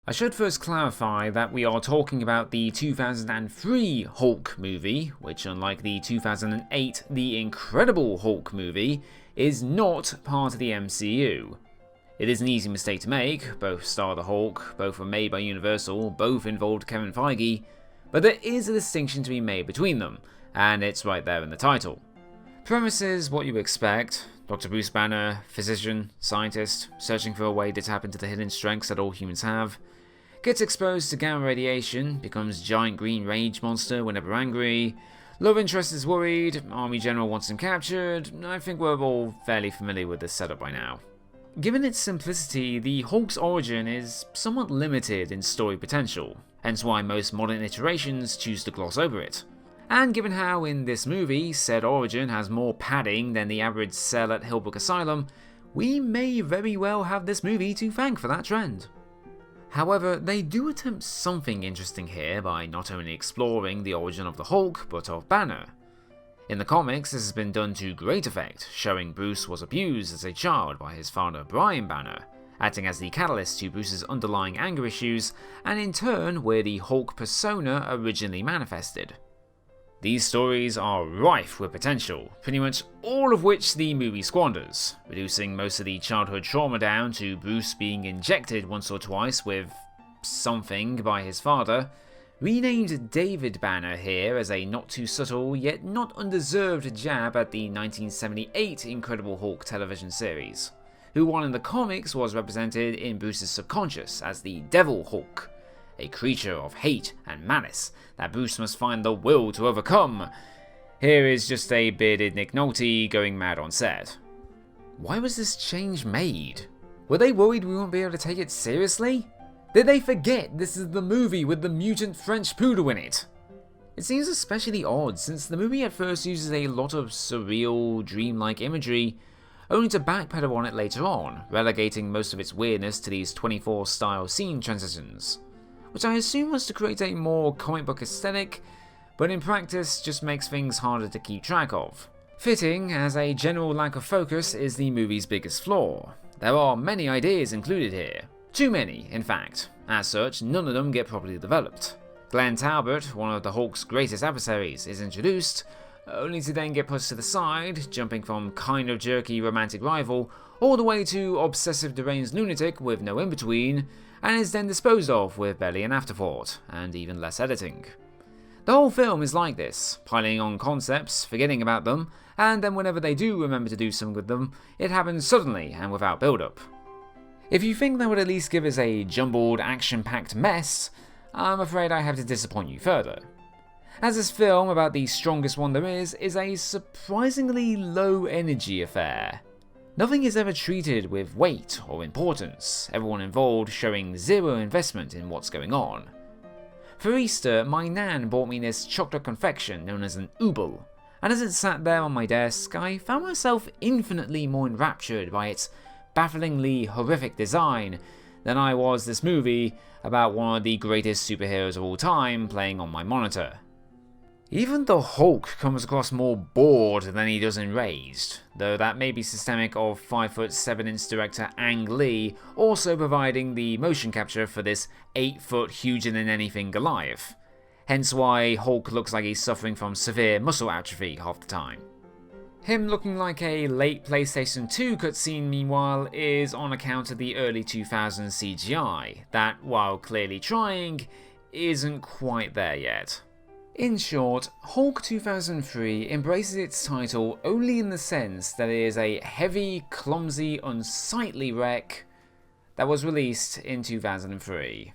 I should first clarify that we are talking about the 2003 Hulk movie, which unlike the 2008 The Incredible Hulk movie, is not part of the MCU. It is an easy mistake to make, both star the Hulk, both were made by Universal, both involved Kevin Feige, but there is a distinction to be made between them, and it's right there in the title. Premise is what you expect: Dr. Bruce Banner, physician, scientist, searching for a way to tap into the hidden strengths that all humans have, gets exposed to gamma radiation, becomes giant green rage monster whenever angry, love interest is worried, army general wants him captured. I think we're all fairly familiar with this setup by now. Given its simplicity, the Hulk's origin is somewhat limited in story potential, hence why most modern iterations choose to gloss over it. And given how in this movie, said origin has more padding than the average cell at Hillbrook Asylum, we may very well have this movie to thank for that trend. However, they do attempt something interesting here by not only exploring the origin of the Hulk, but of Banner. In the comics, this has been done to great effect, showing Bruce was abused as a child by his father Brian Banner, acting as the catalyst to Bruce's underlying anger issues, and in turn where the Hulk persona originally manifested. These stories are rife with potential, pretty much all of which the movie squanders, reducing most of the childhood trauma down to Bruce being injected once or twice with something by his father, renamed David Banner here as a not too subtle yet not undeserved jab at the 1978 Incredible Hulk television series, who while in the comics was represented in Bruce's subconscious as the Devil Hulk, a creature of hate and malice that Bruce must find the will to overcome. Here is just a bearded Nick Nolte going mad on set. Why was this change made? Were they worried we won't be able to take it seriously? Did they forget this is the movie with the mutant French poodle in it? It seems especially odd since the movie at first uses a lot of surreal, dreamlike imagery, only to backpedal on it later on, relegating most of its weirdness to these 24 style scene transitions, which I assume was to create a more comic book aesthetic, but in practice just makes things harder to keep track of. Fitting, as a general lack of focus is the movie's biggest flaw. There are many ideas included here. Too many, in fact. As such, none of them get properly developed. Glenn Talbot, one of the Hulk's greatest adversaries, is introduced, only to then get pushed to the side, jumping from kind of jerky romantic rival all the way to obsessive deranged lunatic with no in-between, and is then disposed of with barely an afterthought, and even less editing. The whole film is like this, piling on concepts, forgetting about them, and then whenever they do remember to do something with them, it happens suddenly and without build-up. If you think that would at least give us a jumbled, action-packed mess, I'm afraid I have to disappoint you further. As this film about the strongest one there is a surprisingly low-energy affair. Nothing is ever treated with weight or importance, everyone involved showing zero investment in what's going on. For Easter, my nan bought me this chocolate confection known as an oobel, and as it sat there on my desk, I found myself infinitely more enraptured by its bafflingly horrific design than I was this movie about one of the greatest superheroes of all time playing on my monitor. Even the Hulk comes across more bored than he does enraged, though that may be systemic of 5'7" director Ang Lee also providing the motion capture for this 8-foot huger than anything Goliath, hence why Hulk looks like he's suffering from severe muscle atrophy half the time. Him looking like a late PlayStation 2 cutscene meanwhile is on account of the early 2000s CGI, that while clearly trying, isn't quite there yet. In short, Hulk 2003 embraces its title only in the sense that it is a heavy, clumsy, unsightly wreck that was released in 2003.